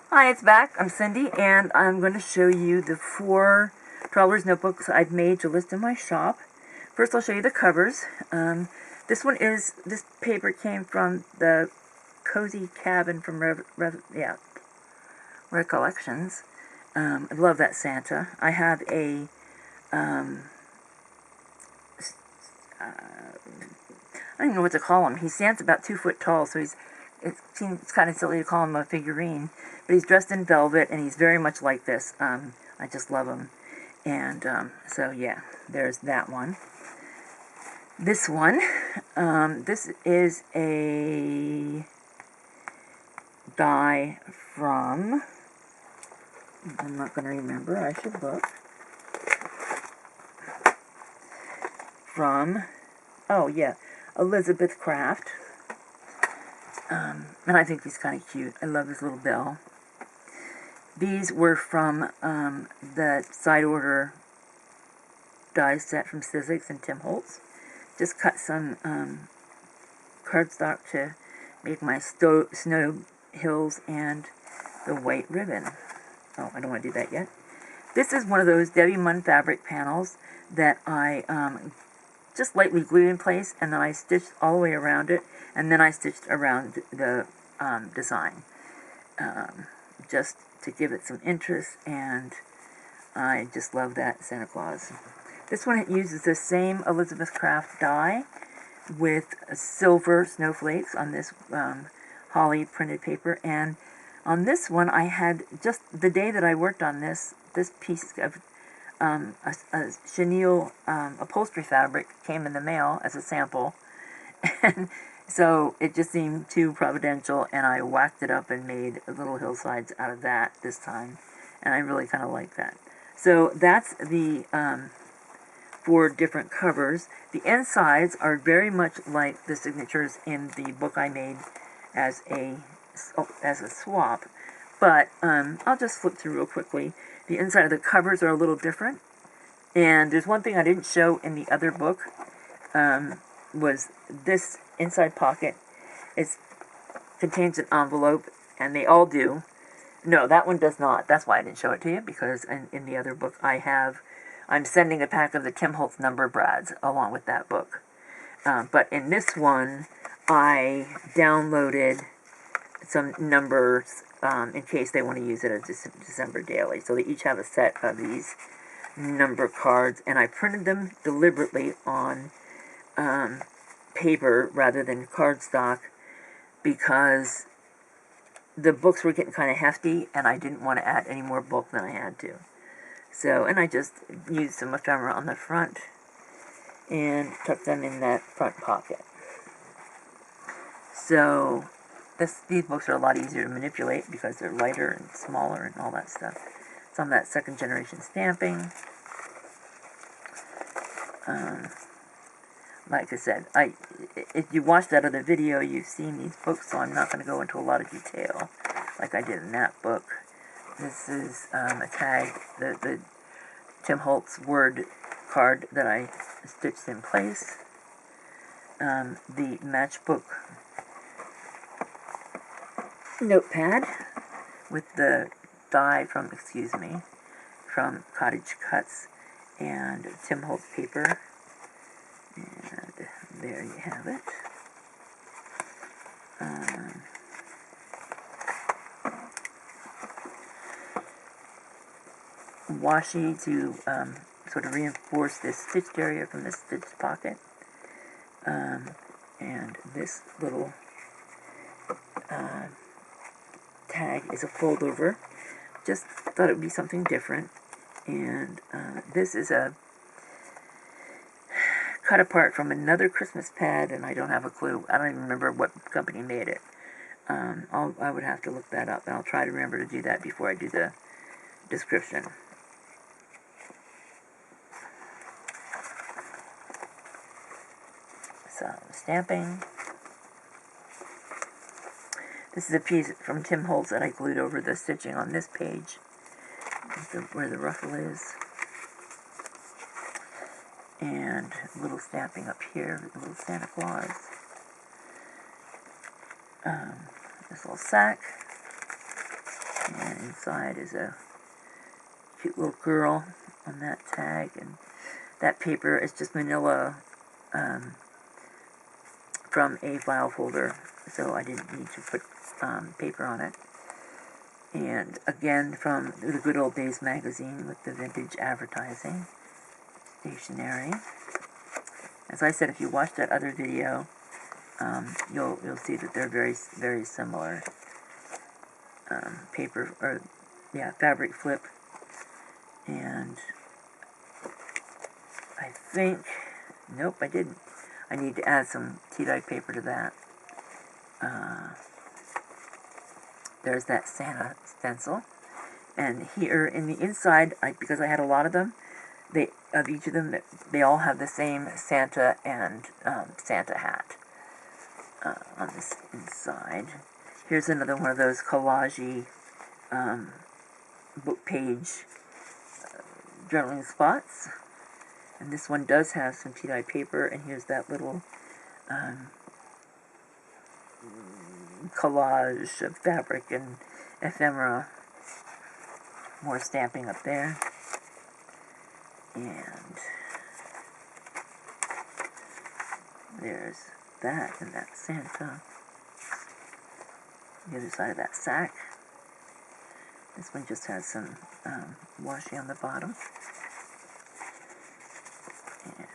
Hi, it's back. I'm Cindy, and I'm going to show you the 4 Traveler's Notebooks I've made to list in my shop. First, I'll show you the covers. This paper came from the Cozy Cabin from Recollections. I love that Santa. I have a, I don't even know what to call him. He stands about 2 foot tall, so it seems kind of silly to call him a figurine, but he's dressed in velvet, and he's very much like this. I just love him. And so, yeah, there's that one. This one, this is a die from, I'm not going to remember, I should look, from, oh yeah, Elizabeth Craft. And I think he's kind of cute. I love his little bell. These were from the side order die set from Sizzix and Tim Holtz. Just cut some cardstock to make my snow hills and the white ribbon. Oh, I don't want to do that yet. This is one of those Debbie Munn fabric panels that I just lightly glued in place, and then I stitched all the way around it, and then I stitched around the design, just to give it some interest, and I just love that Santa Claus. This one uses the same Elizabeth Craft die with silver snowflakes on this holly printed paper, and on this one I had, just the day that I worked on this piece of a chenille upholstery fabric came in the mail as a sample, and so it just seemed too providential, and I whacked it up and made little hillsides out of that this time, and I really kind of like that. So that's the 4 different covers. The insides are very much like the signatures in the book I made as a swap, but I'll just flip through real quickly. The inside of the covers are a little different, and there's one thing I didn't show in the other book, was this inside pocket. It contains an envelope, and they all do. No, that one does not. That's why I didn't show it to you, because in the other book I'm sending a pack of the Tim Holtz number brads along with that book. But in this one, I downloaded some numbers in case they want to use it as December daily. So they each have a set of these number cards, and I printed them deliberately on paper rather than cardstock, because the books were getting kind of hefty, and I didn't want to add any more bulk than I had to. So, and I just used some ephemera on the front and tucked them in that front pocket. So, these books are a lot easier to manipulate because they're lighter and smaller and all that stuff. Some of that second generation stamping. Like I said, if you watched that other video, you've seen these books, so I'm not going to go into a lot of detail like I did in that book. This is a tag, the Tim Holtz word card that I stitched in place. The matchbook notepad with the die from Cottage Cuts and Tim Holtz paper. And there you have it. Washi to sort of reinforce this stitched area from this stitched pocket. And this little tag is a fold over. Just thought it would be something different. And this is a cut apart from another Christmas pad, and I don't have a clue. I don't even remember what company made it. I would have to look that up, and I'll try to remember to do that before I do the description. So, stamping. This is a piece from Tim Holtz that I glued over the stitching on this page, where the ruffle is. And a little stamping up here, a little Santa Claus. This little sack. And inside is a cute little girl on that tag. And that paper is just manila from a file folder, so I didn't need to put paper on it. And again, from the Good Old Days magazine with the vintage advertising, stationery. As I said, if you watch that other video, you'll see that they're very, very similar. Paper, or yeah, fabric flip. And I think, nope, I didn't. I need to add some tea-dye paper to that. There's that Santa stencil. And here in the inside, because I had a lot of them, each of them, they all have the same Santa and Santa hat on this inside. Here's another one of those collage-y book page journaling spots. And this one does have some tea-dye paper, and here's that little collage of fabric and ephemera. More stamping up there. And there's that and that Santa. The other side of that sack. This one just has some washi on the bottom. And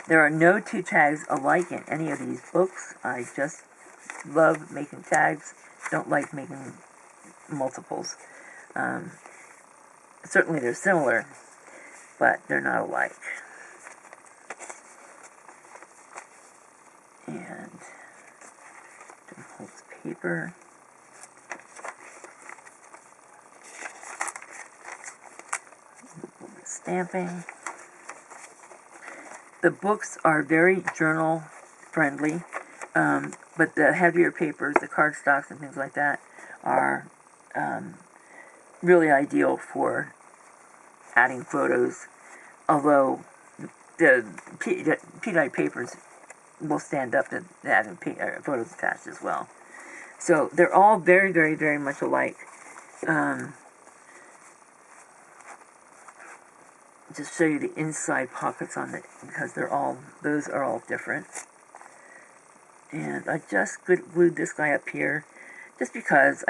there are no two tags alike in any of these books. I just love making tags. Don't like making multiples. Certainly they're similar, but they're not alike. And Tim Holtz paper. Stamping. The books are very journal friendly, but the heavier papers, the cardstocks and things like that, are really ideal for adding photos, although the tea-dye papers will stand up to having photos attached as well. So they're all very, very, very much alike. Just show you the inside pockets on it, because those are all different. And I just glued this guy up here, just because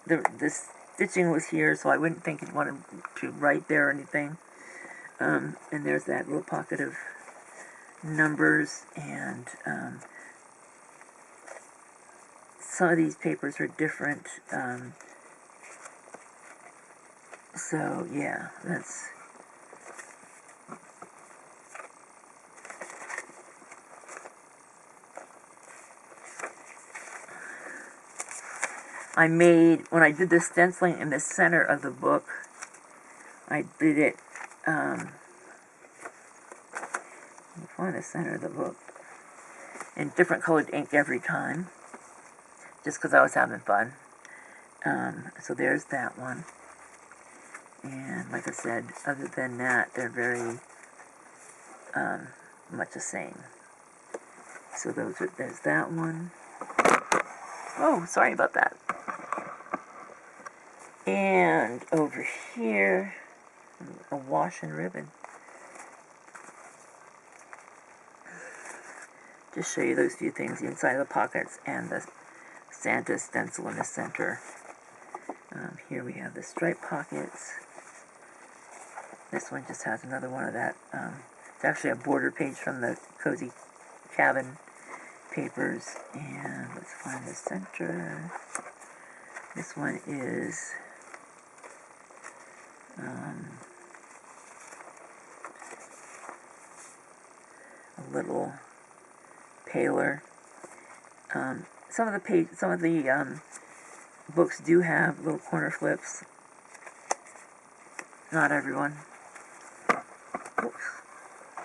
this stitching was here, so I wouldn't think you'd want to write there or anything. And there's that little pocket of numbers, and some of these papers are different. So yeah, that's. When I did the stenciling in the center of the book, I did it, let me find the center of the book, in different colored ink every time, just because I was having fun. So there's that one. And like I said, other than that, they're very much the same. So there's that one. Oh, sorry about that. And over here, a wash and ribbon. Just show you those few things, the inside of the pockets and the Santa stencil in the center. Here we have the stripe pockets. This one just has another one of that. It's actually a border page from the Cozy Cabin papers. And let's find the center. This one is a little paler. Some of the books do have little corner flips. Not everyone. Oops.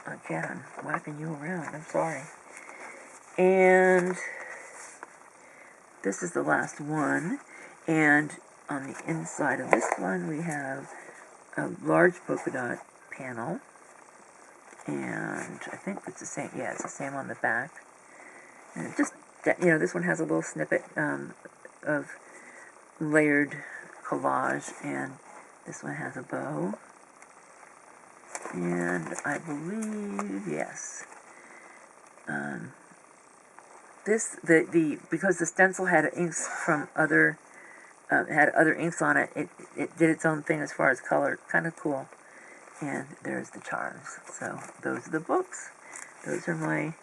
Again, I'm whacking you around. I'm sorry. And this is the last one. And on the inside of this one, we have a large polka dot panel. And I think it's the same. Yeah, it's the same on the back. And just, this one has a little snippet of layered collage, and this one has a bow. And I believe, yes, because the stencil had inks from other, had other inks on it, it did its own thing as far as color. Kind of cool. And there's the charms. So those are the books. Those are my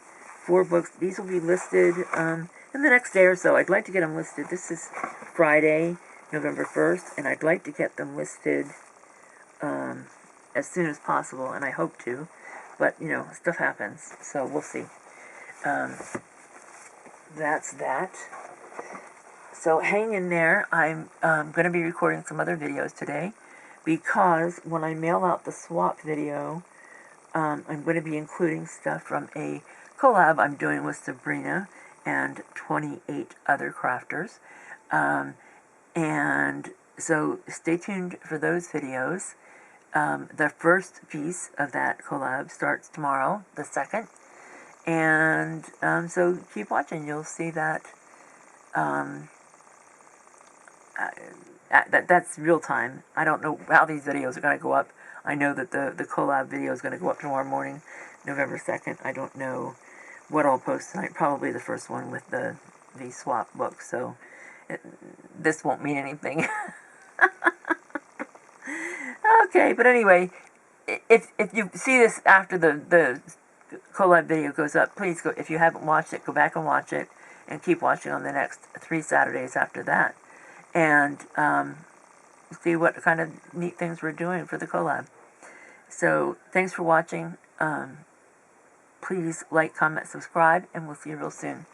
4 books. These will be listed in the next day or so. I'd like to get them listed. This is Friday, November 1st, and I'd like to get them listed as soon as possible, and I hope to. But, you know, stuff happens, so we'll see. That's that. So hang in there. I'm going to be recording some other videos today, because when I mail out the swap video, I'm going to be including stuff from a collab I'm doing with Sabrina and 28 other crafters. And so stay tuned for those videos. The first piece of that collab starts tomorrow, the 2nd. And so keep watching. You'll see that that's real time. I don't know how these videos are going to go up. I know that the collab video is going to go up tomorrow morning, November 2nd. I don't know what I'll post tonight. Probably the first one with the swap book. So this won't mean anything. Okay, but anyway, if you see this after the collab video goes up, please go. If you haven't watched it, go back and watch it, and keep watching on the next 3 Saturdays after that, and see what kind of neat things we're doing for the collab. So thanks for watching. Please like, comment, subscribe, and we'll see you real soon.